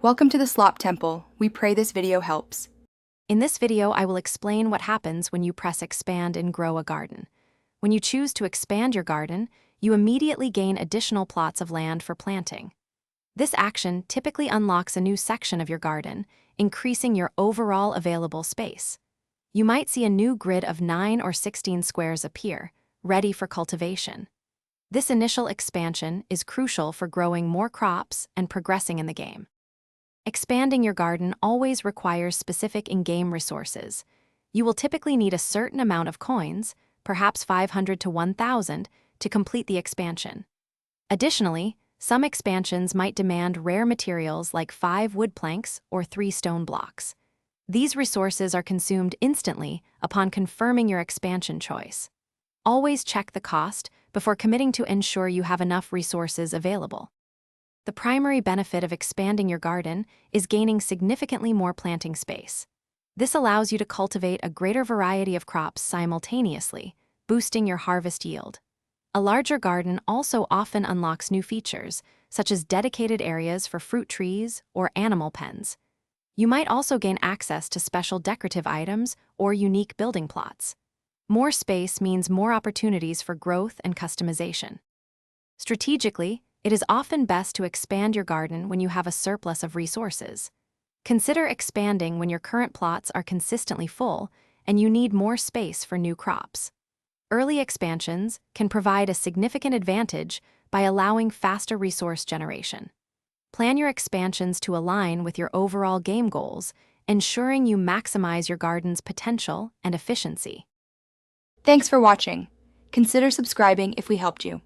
Welcome to the Slop Temple. We pray this video helps. In this video, I will explain what happens when you press expand in Grow a Garden. When you choose to expand your garden, you immediately gain additional plots of land for planting. This action typically unlocks a new section of your garden, increasing your overall available space. You might see a new grid of 9 or 16 squares appear, ready for cultivation. This initial expansion is crucial for growing more crops and progressing in the game. Expanding your garden always requires specific in-game resources. You will typically need a certain amount of coins, perhaps 500 to 1,000, to complete the expansion. Additionally, some expansions might demand rare materials like 5 wood planks or 3 stone blocks. These resources are consumed instantly upon confirming your expansion choice. Always check the cost before committing to ensure you have enough resources available. The primary benefit of expanding your garden is gaining significantly more planting space. This allows you to cultivate a greater variety of crops simultaneously, boosting your harvest yield. A larger garden also often unlocks new features, such as dedicated areas for fruit trees or animal pens. You might also gain access to special decorative items or unique building plots. More space means more opportunities for growth and customization. Strategically, it is often best to expand your garden when you have a surplus of resources. Consider expanding when your current plots are consistently full and you need more space for new crops. Early expansions can provide a significant advantage by allowing faster resource generation. Plan your expansions to align with your overall game goals, ensuring you maximize your garden's potential and efficiency. Thanks for watching. Consider subscribing if we helped you.